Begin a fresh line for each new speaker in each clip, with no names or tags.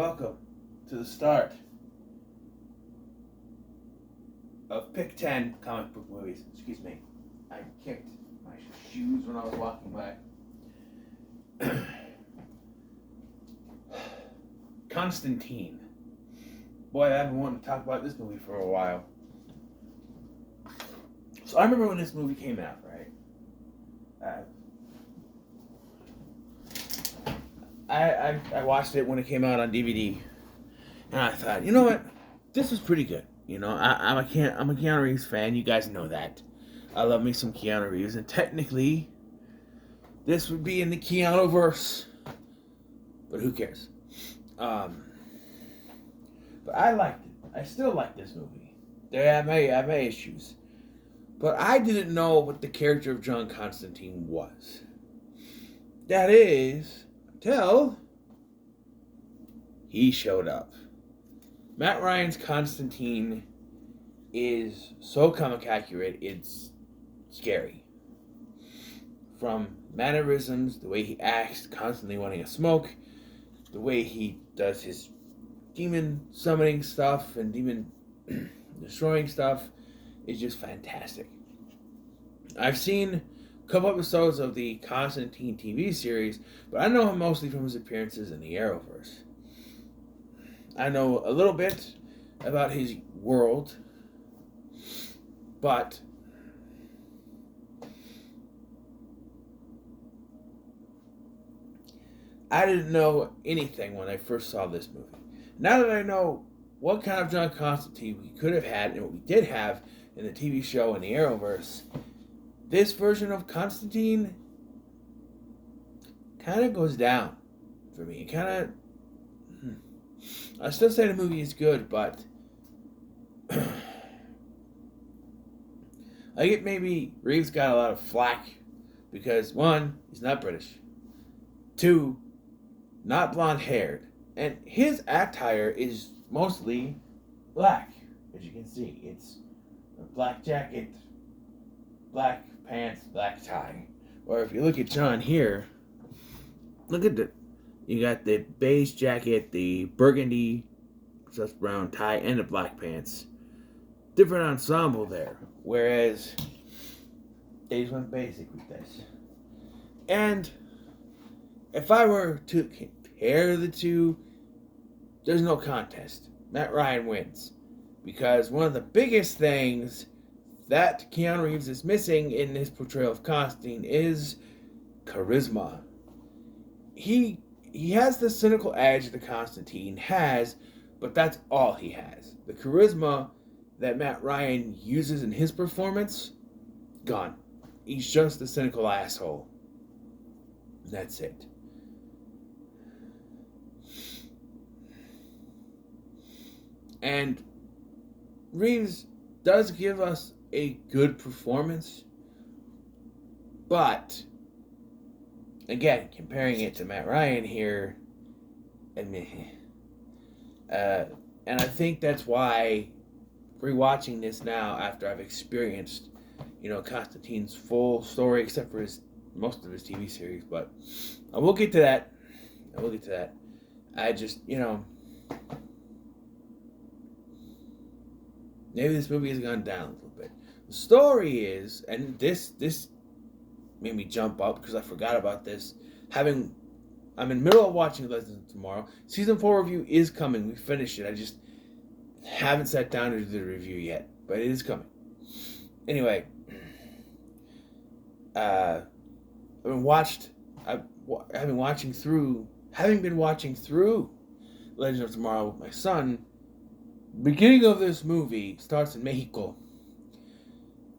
Welcome to the start of Pick 10 comic book movies. Excuse me. I kicked my shoes when I was walking by. Constantine. Boy, I've been wanting to talk about this movie for a while. So I remember when this movie came out, right? I watched it when it came out on DVD, and I thought, you know what, this was pretty good. You know, I'm a Keanu Reeves fan. You guys know that. I love me some Keanu Reeves, and technically, this would be in the Keanu-verse, but who cares? But I liked it. I still like this movie. I have my issues, but I didn't know what the character of John Constantine was. That is, until he showed up. Matt Ryan's Constantine is so comic accurate, it's scary. From mannerisms, the way he acts, constantly wanting to smoke, the way he does his demon summoning stuff and demon destroying stuff is just fantastic. I've seen a couple episodes of the Constantine TV series, but I know him mostly from his appearances in the Arrowverse. I know a little bit about his world, but I didn't know anything when I first saw this movie. Now that I know what kind of John Constantine we could have had and what we did have in the TV show in the Arrowverse, this version of Constantine kind of goes down for me. It kind of... I still say the movie is good, but I get maybe Reeves got a lot of flack because, one, he's not British. Two, not blonde-haired. And his attire is mostly black, as you can see. It's a black jacket, black pants, black tie. Or if you look at John here, look at you got the beige jacket, the burgundy, just brown tie, and the black pants. Different ensemble there. Whereas they just went basic with this. And if I were to compare the two, there's no contest. Matt Ryan wins. Because one of the biggest things that Keanu Reeves is missing in his portrayal of Constantine is charisma. He has the cynical edge that Constantine has, but that's all he has. The charisma that Matt Ryan uses in his performance, gone. He's just a cynical asshole. That's it. And Reeves does give us a good performance, but again, comparing it to Matt Ryan here, and I think that's why rewatching this now after I've experienced, Constantine's full story, except for most of his TV series, but I will get to that. I just, maybe this movie has gone down a little bit. The story is, and this made me jump up because I forgot about this. I'm in the middle of watching Legends of Tomorrow. Season 4 review is coming. We finished it. I just haven't sat down to do the review yet, but it is coming. Anyway, having been watching through Legends of Tomorrow with my son. Beginning of this movie starts in Mexico,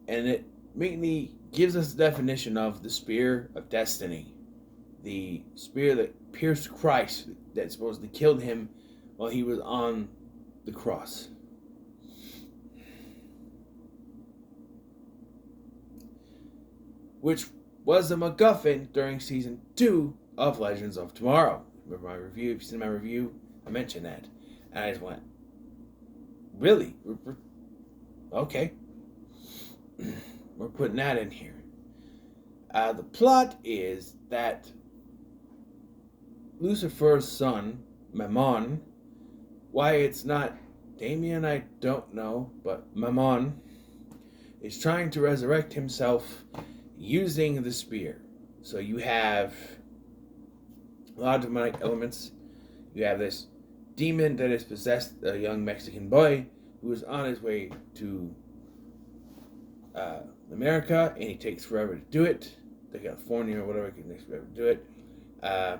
and it mainly gives us the definition of the Spear of Destiny, the spear that pierced Christ, that supposedly killed him while he was on the cross. Which was a MacGuffin during season 2 of Legends of Tomorrow. Remember my review? If you've seen my review, I mentioned that. And I just went, really? Okay. We're putting that in here. The plot is that Lucifer's son, Mammon, Why it's not Damien, I don't know, but Mammon is trying to resurrect himself using the spear. So you have a lot of demonic elements. You have this demon that has possessed a young Mexican boy who is on his way to America, and he takes forever to do it. To California or whatever, he takes forever to do it. I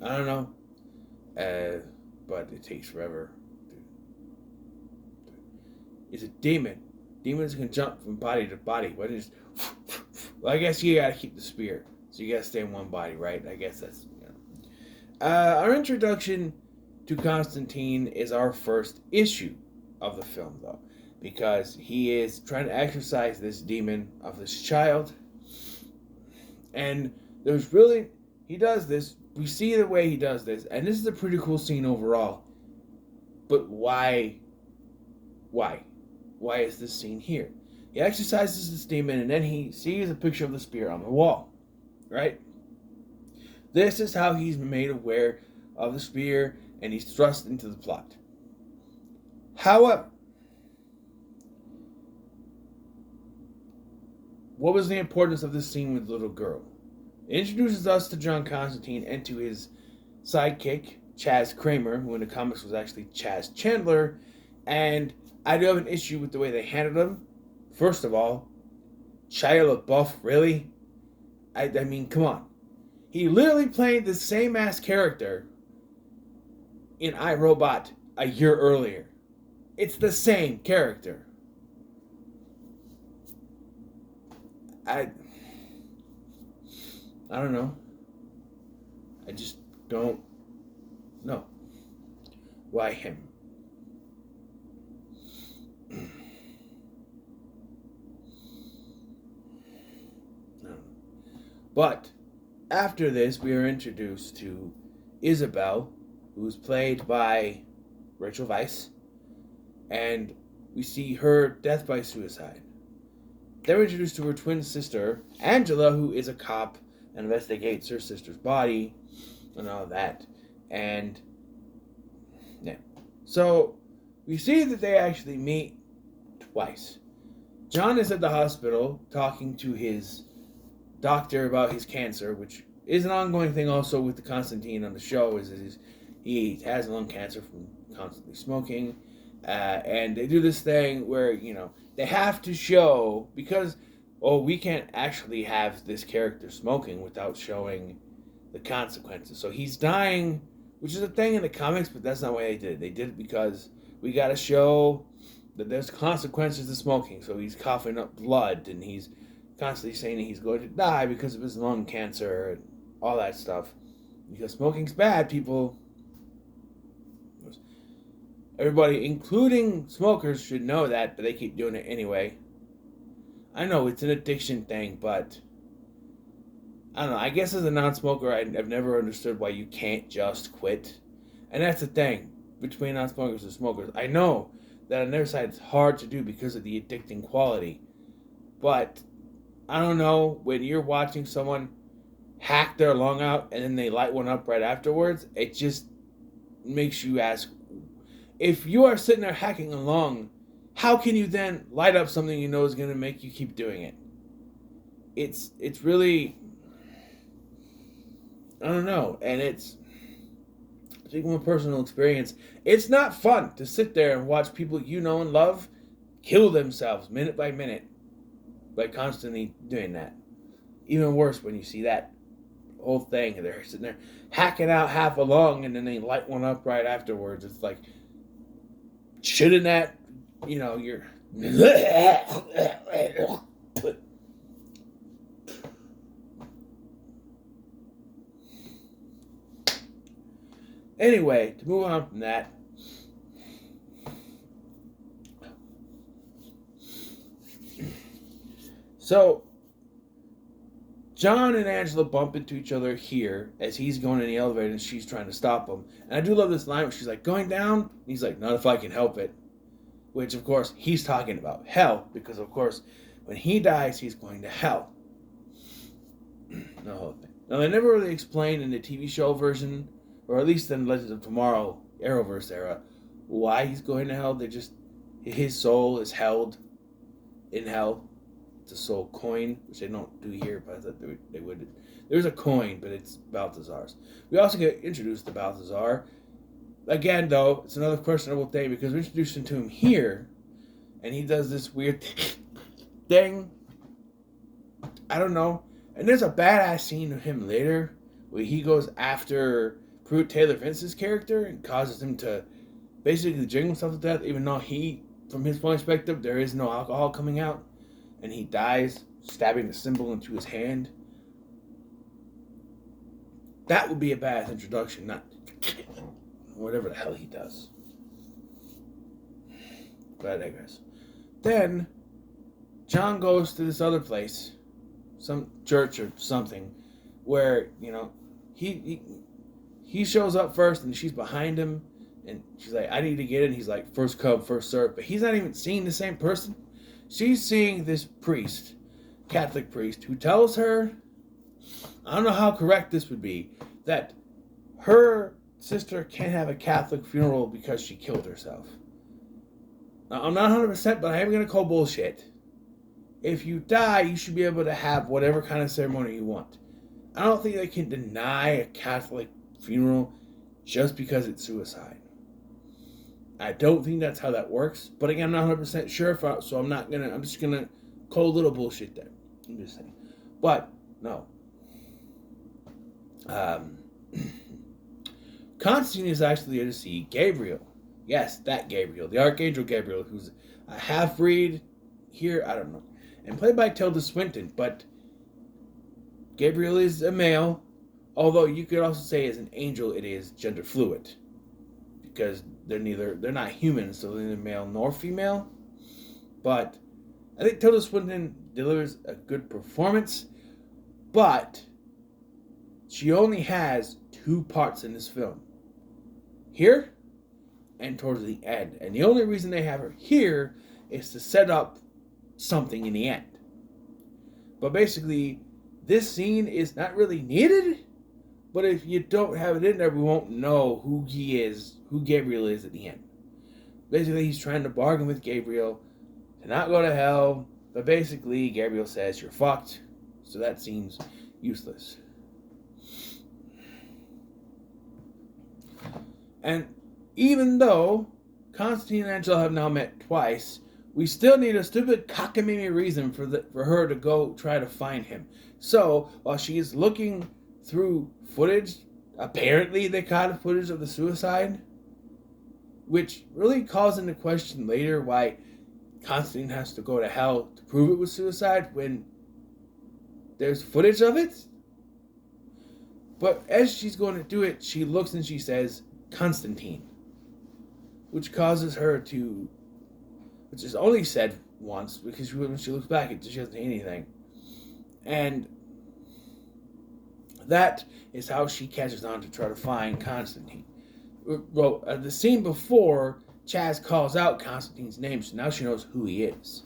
don't know, but it takes forever. It's a demon. Demons can jump from body to body. But it's, well, I guess you gotta keep the spear, so you gotta stay in one body, right? I guess that's, you know. Our introduction to Constantine is our first issue of the film, though, because he is trying to exorcise this demon of this child, and he does this. We see the way he does this, and this is a pretty cool scene overall. But why? Why is this scene here? He exorcises this demon, and then he sees a picture of the spear on the wall, right? This is how he's made aware of the spear, and he's thrust into the plot. However, what was the importance of this scene with the little girl? It introduces us to John Constantine and to his sidekick, Chaz Kramer, who in the comics was actually Chaz Chandler, and I do have an issue with the way they handled him. First of all, Shia LaBeouf, really? I mean, come on. He literally played the same ass character in iRobot a year earlier. It's the same character. I don't know. I just don't know. Why him? But after this, we are introduced to Isabel, who's played by Rachel Weisz, and we see her death by suicide. Then we're introduced to her twin sister, Angela, who is a cop and investigates her sister's body and all that. And yeah. So we see that they actually meet twice. John is at the hospital talking to his doctor about his cancer, which is an ongoing thing also with the Constantine on the show, is he has lung cancer from constantly smoking. And they do this thing where, you know, they have to show, because, we can't actually have this character smoking without showing the consequences. So he's dying, which is a thing in the comics, but that's not why they did it. They did it because we got to show that there's consequences to smoking. So he's coughing up blood, and he's constantly saying that he's going to die because of his lung cancer and all that stuff. Because smoking's bad, people. Everybody, including smokers, should know that, but they keep doing it anyway. I know it's an addiction thing, but I don't know. I guess as a non-smoker, I've never understood why you can't just quit. And that's the thing between non-smokers and smokers. I know that on their side it's hard to do because of the addicting quality. But I don't know, when you're watching someone hack their lung out and then they light one up right afterwards, it just makes you ask, if you are sitting there hacking a lung, how can you then light up something you know is going to make you keep doing it? It's really, I don't know, and it's, speaking from personal experience, it's not fun to sit there and watch people you know and love kill themselves minute by minute by constantly doing that. Even worse when you see that whole thing, they're sitting there hacking out half a lung and then they light one up right afterwards. It's like, shouldn't that, you know, you're anyway, to move on from that, so John and Angela bump into each other here as he's going in the elevator and she's trying to stop him. And I do love this line where she's like, going down? And he's like, not if I can help it. Which, of course, he's talking about hell. Because, of course, when he dies, he's going to hell. The whole thing. Now, they never really explained in the TV show version or at least in Legends of Tomorrow Arrowverse era, why he's going to hell. His soul is held in hell. It's a soul coin, which they don't do here, but I thought they would. There's a coin, but it's Balthazar's. We also get introduced to Balthazar. Again, though, it's another questionable thing because we're introducing to him here, and he does this weird thing. I don't know. And there's a badass scene of him later where he goes after Pruitt Taylor Vince's character and causes him to basically drink himself to death, even though from his point of perspective, there is no alcohol coming out. And he dies, stabbing the symbol into his hand. That would be a badass introduction, not whatever the hell he does. But I digress. Then, John goes to this other place, some church or something, where, he shows up first and she's behind him, and she's like, I need to get in. He's like, first come, first serve. But he's not even seeing the same person. She's seeing this priest, Catholic priest, who tells her, I don't know how correct this would be, that her sister can't have a Catholic funeral because she killed herself. Now, I'm not 100%, but I am going to call bullshit. If you die, you should be able to have whatever kind of ceremony you want. I don't think they can deny a Catholic funeral just because it's suicide. I don't think that's how that works. But again, I'm not 100% sure, so I'm just going to call a little bullshit there. I'm just saying. But, no. Constantine is actually there to see Gabriel. Yes, that Gabriel. The Archangel Gabriel, who's a half-breed here, I don't know. And played by Tilda Swinton. But Gabriel is a male. Although you could also say as an angel it is gender fluid. Because they're not human, so they're neither male nor female. But I think Tilda Swinton delivers a good performance, but she only has 2 parts in this film. Here and towards the end. And the only reason they have her here is to set up something in the end. But basically, this scene is not really needed. But if you don't have it in there, we won't know who Gabriel is at the end. Basically, he's trying to bargain with Gabriel to not go to hell. But basically, Gabriel says, you're fucked. So that seems useless. And even though Constantine and Angela have now met twice, we still need a stupid cockamamie reason for her to go try to find him. So, while she is looking through footage, apparently they caught footage of the suicide, which really calls into question later why Constantine has to go to hell to prove it was suicide when there's footage of it. But as she's going to do it, she looks and she says, Constantine, which causes her to, which is only said once, because when she looks back, she doesn't say anything. And that is how she catches on to try to find Constantine. Well, the scene before, Chaz calls out Constantine's name, so now she knows who he is.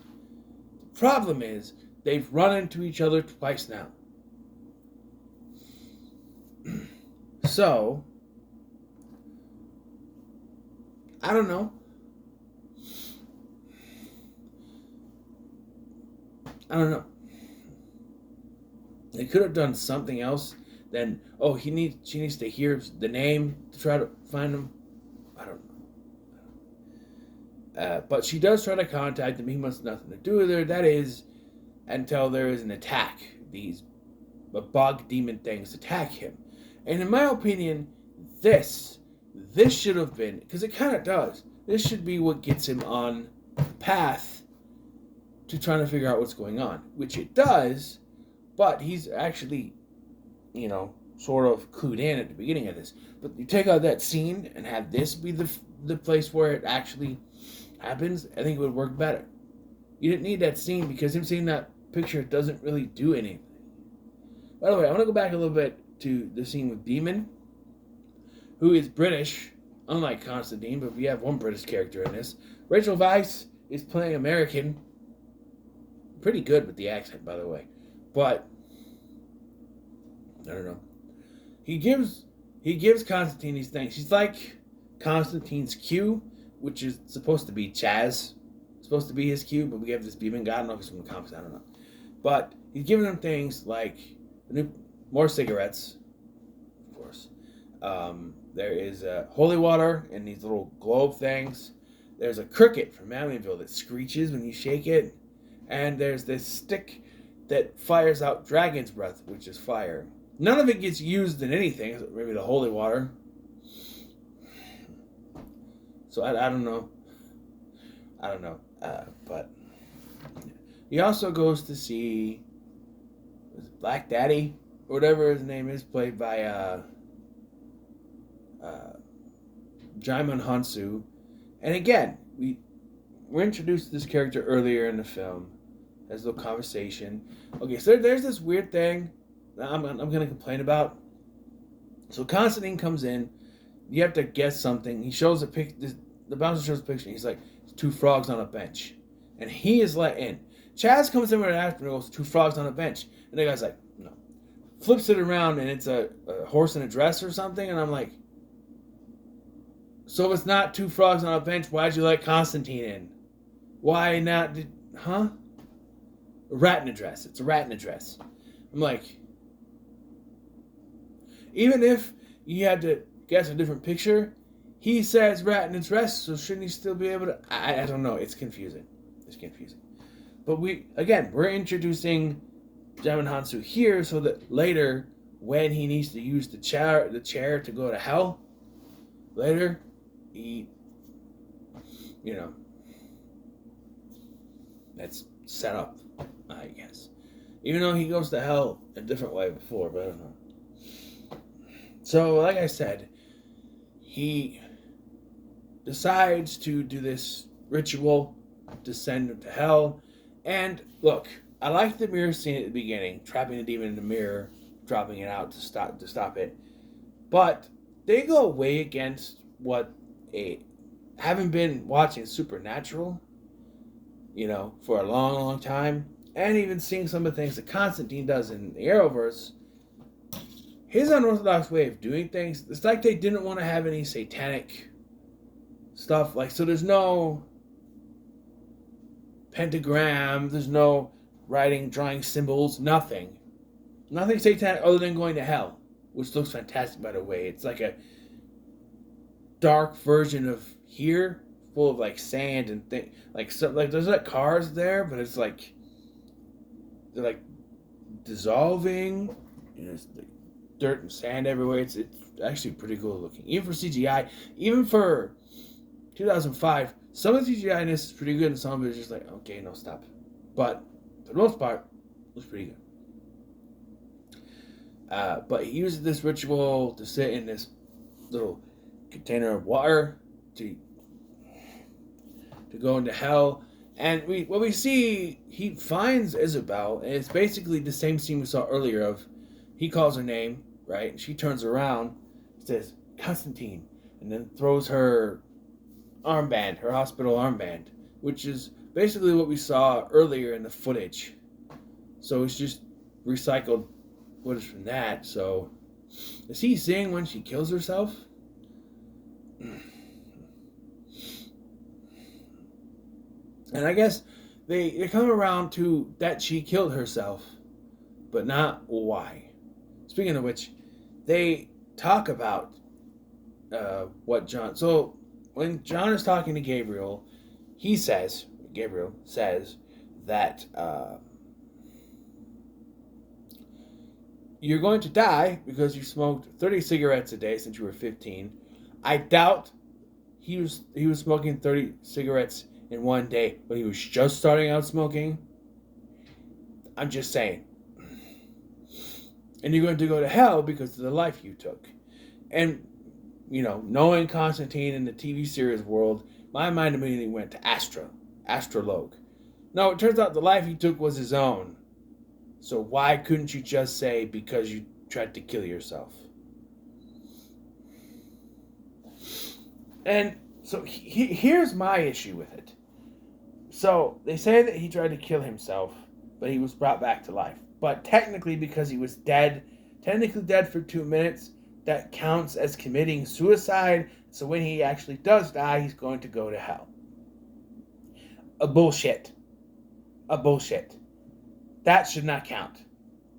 The problem is, they've run into each other twice now. So, I don't know. They could have done something else. Then, she needs to hear the name to try to find him. I don't know. But she does try to contact him. He must have nothing to do with her. That is, until there is an attack. These bog demon things attack him. And in my opinion, this should have been, because it kind of does, this should be what gets him on the path to trying to figure out what's going on. Which it does, but he's actually, sort of clued in at the beginning of this. But you take out that scene and have this be the place where it actually happens, I think it would work better. You didn't need that scene because him seeing that picture doesn't really do anything. By the way, I want to go back a little bit to the scene with Demon, who is British, unlike Constantine, but we have one British character in this. Rachel Weisz is playing American. Pretty good with the accent, by the way. But, I don't know. He gives he gives Constantine these things. He's like Constantine's Q, which is supposed to be Chaz. Supposed to be his Q, but we have this demon god. I don't know if it's from the comics. I don't know. But he's giving him things like more cigarettes, of course. There is holy water and these little globe things. There's a cricket from Amityville that screeches when you shake it. And there's this stick that fires out dragon's breath, which is fire. None of it gets used in anything. Maybe the holy water. So I don't know. I don't know. But he also goes to see Black Daddy, or whatever his name is, played by Jaimon Hansu. And again, we're introduced to this character earlier in the film. There's a little conversation. Okay, so there's this weird thing that I'm going to complain about. So Constantine comes in. You have to guess something. He shows a picture. The bouncer shows a picture. He's like, 2 frogs on a bench. And he is let in. Chaz comes in with an after and goes, 2 frogs on a bench. And the guy's like, no. Flips it around and it's a horse in a dress or something. And I'm like, so if it's not 2 frogs on a bench, why'd you let Constantine in? Why not? A rat in a dress. It's a rat in a dress. I'm like, even if you had to guess a different picture, he says rat in a dress, so shouldn't he still be able to? I don't know. It's confusing. But we're introducing Jaimon Hansu here so that later, when he needs to use the chair to go to hell, later, that's set up, I guess. Even though he goes to hell a different way before, but I don't know. So, like I said, he decides to do this ritual to send him to hell. And look, I like the mirror scene at the beginning, trapping the demon in the mirror, dropping it out to stop it. But they go way against what having been watching Supernatural, for a long, long time, and even seeing some of the things that Constantine does in the Arrowverse. His unorthodox way of doing things, it's like they didn't want to have any satanic stuff. So there's no pentagram, there's no drawing symbols, nothing. Nothing satanic other than going to hell, which looks fantastic, by the way. It's like a dark version of here, full of sand and things. There's cars there, but it's they're dissolving. There's dirt and sand everywhere. It's actually pretty cool looking. Even for CGI, even for 2005, some of the CGI in this is pretty good, and some of it is just okay, no, stop. But for the most part, it looks pretty good. But he uses this ritual to sit in this little container of water to go into hell. And we see, he finds Isabel, and it's basically the same scene we saw earlier of, he calls her name, right? And she turns around, says, Constantine, and then throws her armband, her hospital armband, which is basically what we saw earlier in the footage. So it's just recycled footage from that. So is he seeing when she kills herself? And I guess they come around to that she killed herself, but not why. Speaking of which, they talk about what John... So when John is talking to Gabriel says that you're going to die because you smoked 30 cigarettes a day since you were 15. I doubt he was smoking 30 cigarettes in one day when he was just starting out smoking. I'm just saying. And you're going to go to hell because of the life you took. And, knowing Constantine in the TV series world, my mind immediately went to Astrologue. No, it turns out the life he took was his own. So why couldn't you just say because you tried to kill yourself? And so here's my issue with it. So they say that he tried to kill himself, but he was brought back to life. But technically, because he was technically dead for 2 minutes, that counts as committing suicide. So when he actually does die, he's going to go to hell. A bullshit. A bullshit. That should not count.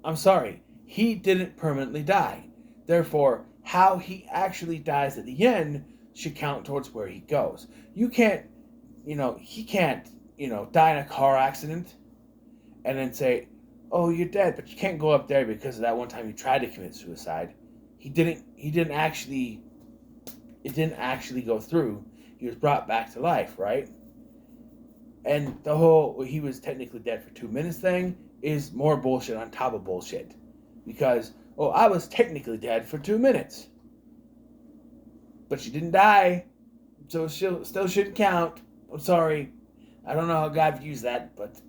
I'm sorry. He didn't permanently die. Therefore, how he actually dies at the end should count towards where he goes. You can't, he can't, die in a car accident and then say, oh, you're dead, but you can't go up there because of that one time he tried to commit suicide. It didn't actually go through. He was brought back to life, right? And the whole he was technically dead for 2 minutes thing is more bullshit on top of bullshit. Because, I was technically dead for 2 minutes. But she didn't die, so she still shouldn't count. I'm sorry. I don't know how God views that, but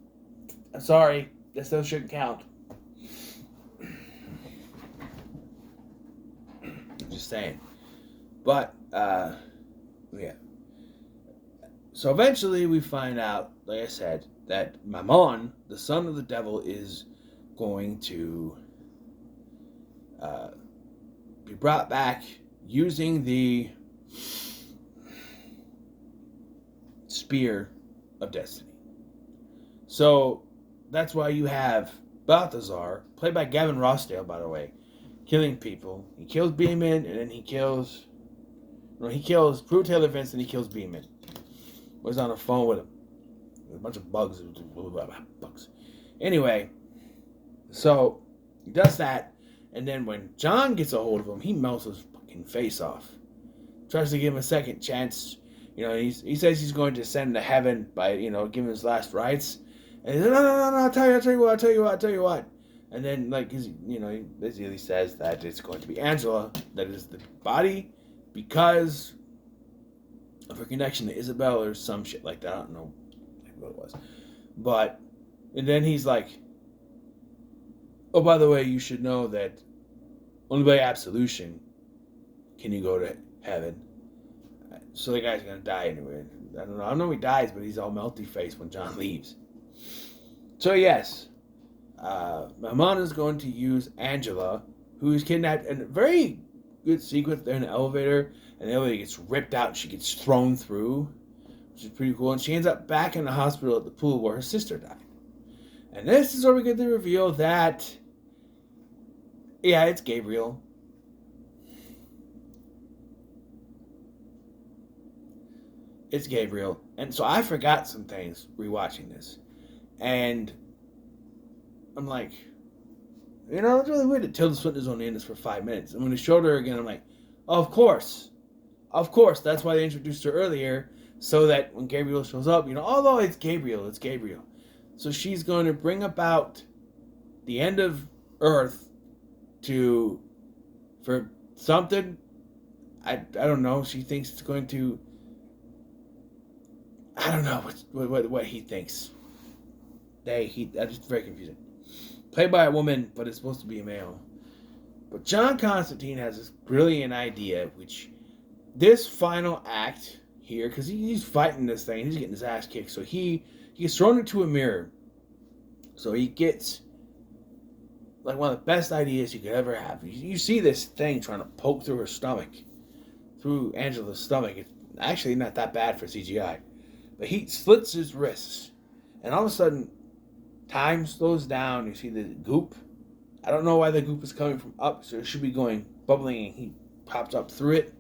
I'm sorry. That still shouldn't count. Just saying. But, yeah. So eventually we find out, like I said, that Mammon, the son of the devil, is going to be brought back using the spear of destiny. So that's why you have Balthazar, played by Gavin Rossdale, by the way, killing people. He kills Beeman, and then he kills Prue Taylor Vince, and he kills Beeman. Was on the phone with him. A bunch of bugs. Anyway, so he does that, and then when John gets a hold of him, he melts his fucking face off. Tries to give him a second chance. He says he's going to send him to heaven by, giving his last rites. And he's like, no, I'll tell you what. And then, he basically says that it's going to be Angela that is the body because of her connection to Isabel or some shit like that. I don't know what it was. But, and then he's like, oh, by the way, you should know that only by absolution can you go to heaven. So the guy's going to die anyway. I don't know he dies, but he's all melty faced when John leaves. So yes, Mammon is going to use Angela, who is kidnapped, and a very good sequence there in the elevator, and the elevator gets ripped out and she gets thrown through, which is pretty cool, and she ends up back in the hospital at the pool where her sister died. And this is where we get the reveal that, yeah, it's Gabriel. It's Gabriel. And so I forgot some things rewatching this. And I'm like, it's really weird that Tilda Swinton's only in this for 5 minutes. And when they showed her again, I'm like, oh, of course. That's why they introduced her earlier. So that when Gabriel shows up, although it's Gabriel. So she's going to bring about the end of Earth for something. I don't know. She thinks it's going to, I don't know what he thinks. That's just very confusing. Played by a woman, but it's supposed to be a male. But John Constantine has this brilliant idea, which this final act here, because he's fighting this thing, he's getting his ass kicked, so he gets thrown into a mirror. So he gets like one of the best ideas you could ever have. You see this thing trying to poke through her stomach, through Angela's stomach. It's actually not that bad for CGI. But he slits his wrists, and all of a sudden, time slows down. You see the goop. I don't know why the goop is coming from up, so it should be going bubbling, and he pops up through it.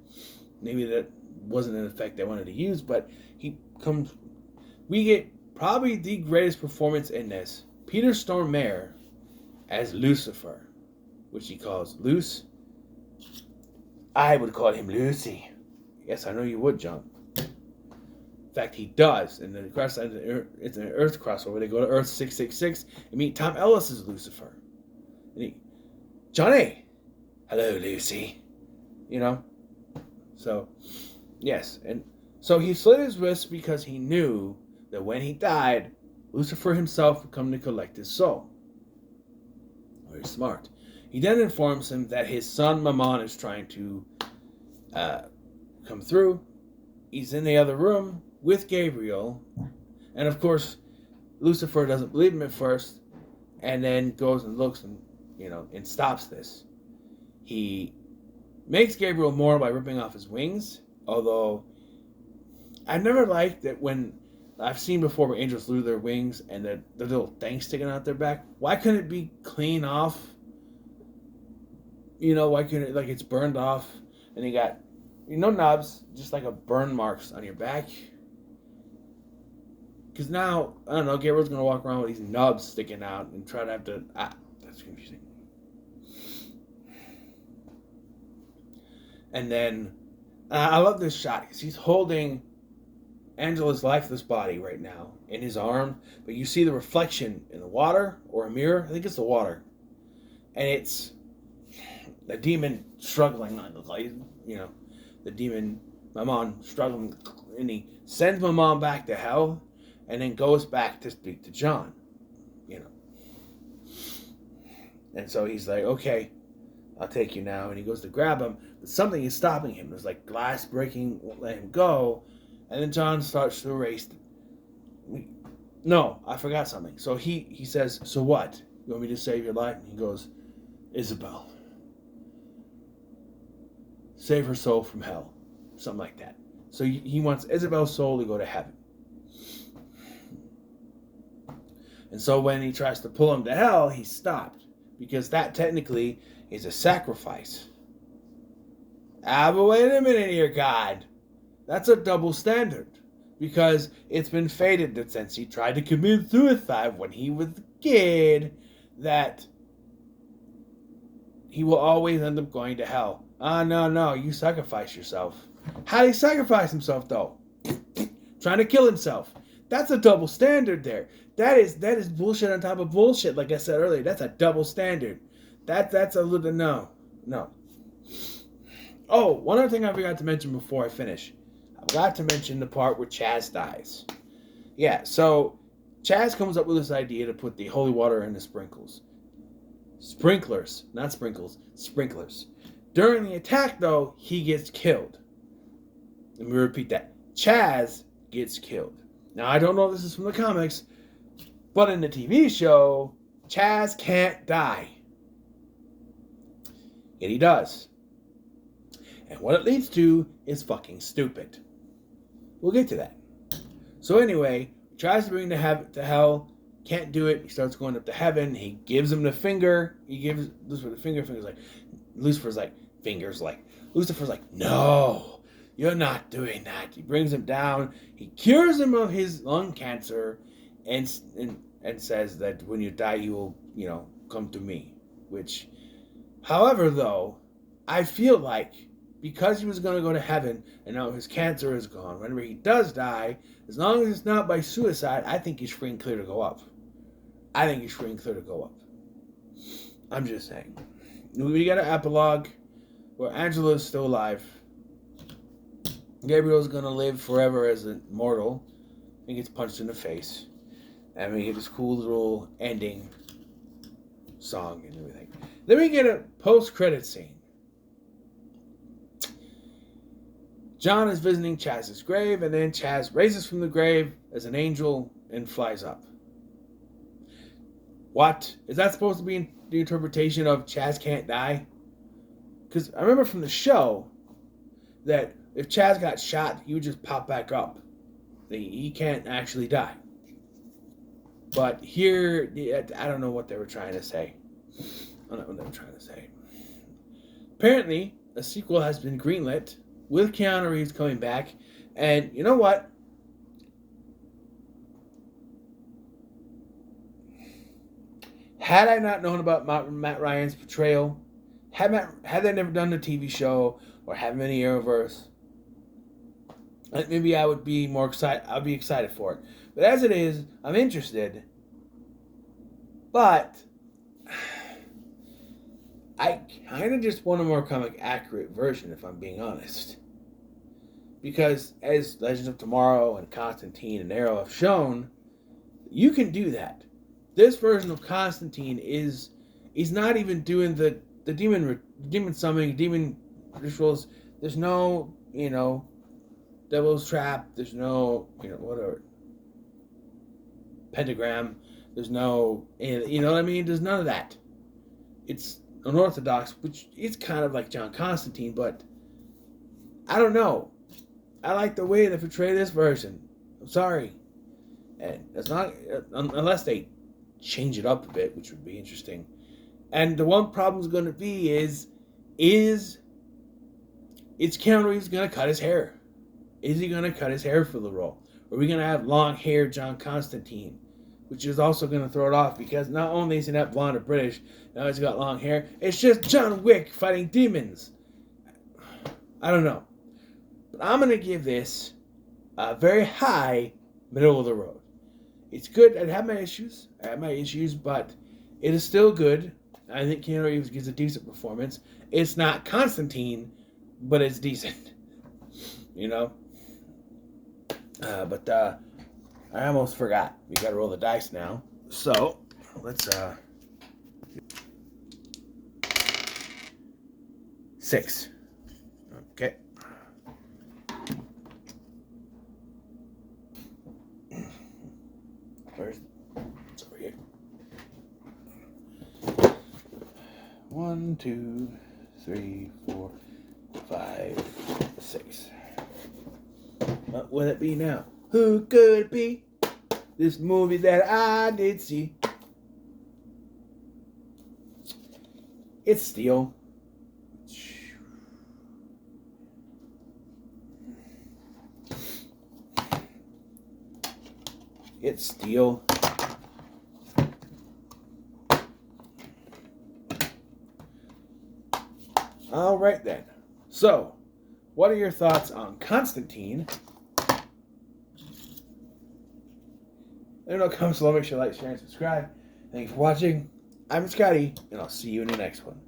Maybe that wasn't an effect they wanted to use, but he comes. We get probably the greatest performance in this. Peter Stormare as Lucifer, which he calls Luce. I would call him Lucy. Yes, I know you would, John. In fact, he does. And then it's an Earth crossover. They go to Earth 666 and meet Tom Ellis as Lucifer. And Johnny, hello, Lucy. So, yes. And so he slit his wrist because he knew that when he died, Lucifer himself would come to collect his soul. Very smart. He then informs him that his son Mammon is trying to come through. He's in the other room with Gabriel, and of course Lucifer doesn't believe him at first, and then goes and looks and and stops this. makes Gabriel more by ripping off his wings. Although I've never liked that when I've seen before where angels lose their wings and the little thing sticking out their back. Why couldn't it be clean off? Why couldn't it, like, it's burned off and you got, nubs, just like a burn marks on your back? Because now, I don't know, Gabriel's going to walk around with these nubs sticking out and try to have to, that's confusing. And then, I love this shot because he's holding Angela's lifeless body right now in his arm, but you see the reflection in the water or a mirror. I think it's the water, and it's the demon struggling on the light. The demon, my mom struggling, and he sends my mom back to hell, and then goes back to speak to John. And so he's like, "Okay, I'll take you now," and he goes to grab him, but something is stopping him. There's like glass breaking, won't let him go. And then John starts to erase. No, I forgot something. So he says, "So what? You want me to save your life?" And he goes, "Isabel. Save her soul from hell." Something like that. So he wants Isabel's soul to go to heaven. And so when he tries to pull him to hell, he's stopped. Because that technically is a sacrifice. But wait a minute here, God. That's a double standard, because it's been fated that since he tried to commit suicide when he was a kid, that he will always end up going to hell. No, you sacrifice yourself. How did he sacrifice himself, though? Trying to kill himself. That's a double standard there. That is bullshit on top of bullshit, like I said earlier. That's a double standard. That's a little, no. Oh, one other thing I forgot to mention before I finish. I forgot to mention the part where Chaz dies. Yeah, so Chaz comes up with this idea to put the holy water in the sprinklers. Sprinklers, not sprinkles, sprinklers. During the attack, though, he gets killed. Let me repeat that. Chaz gets killed. Now, I don't know if this is from the comics, but in the TV show, Chaz can't die. Yet he does. And what it leads to is fucking stupid. We'll get to that. So anyway, he tries to bring him to hell, can't do it. He starts going up to heaven. He gives him the finger. He gives Lucifer the finger. Lucifer's like, "No, you're not doing that." He brings him down. He cures him of his lung cancer, and says that when you die, you will, come to me. Which, however, though, I feel like, because he was going to go to heaven, and now his cancer is gone, whenever he does die, as long as it's not by suicide, I think he's free and clear to go up. I'm just saying. We got an epilogue where Angela is still alive. Gabriel's going to live forever as a mortal. He gets punched in the face. And we get this cool little ending song and everything. Then we get a post-credit scene. John is visiting Chaz's grave, and then Chaz raises from the grave as an angel and flies up. What? Is that supposed to be the interpretation of Chaz can't die? Because I remember from the show that if Chaz got shot, he would just pop back up. He can't actually die. But here, I don't know what they were trying to say. Apparently, a sequel has been greenlit with Keanu Reeves coming back. And you know what? Had I not known about Matt Ryan's portrayal, had they never done the TV show or had many Arrowverse, maybe I would be more excited. I'd be excited for it. But as it is, I'm interested. But I kind of just want a more comic accurate version, if I'm being honest. Because as Legends of Tomorrow and Constantine and Arrow have shown, you can do that. This version of Constantine is not even doing the demon summoning, demon rituals. There's no, devil's trap. There's no, whatever. Pentagram. There's no, you know what I mean? There's none of that. It's unorthodox, which is kind of like John Constantine, but I don't know. I like the way they portray this version. I'm sorry. And it's not, unless they change it up a bit, which would be interesting. And the one problem is going to be is Keanu Reeves going to cut his hair? Is he going to cut his hair for the role? Or are we going to have long hair John Constantine? Which is also going to throw it off because not only is he not blonde or British, now he's got long hair. It's just John Wick fighting demons. I don't know. But I'm going to give this a very high middle of the road. It's good. I have my issues. But it is still good. I think Keanu Reeves gives a decent performance. It's not Constantine, but it's decent. You know? But I almost forgot. We gotta roll the dice now. So, let's, 6. Okay. It's over here. 1, 2, 3, 4, 5, 6. What will it be now? Who could it be? This movie that I did see. It's Steel. It's Steel. All right then. So, what are your thoughts on Constantine? Let me know, comment below, make sure to like, share, and subscribe. Thanks for watching. I'm Scotty, and I'll see you in the next one.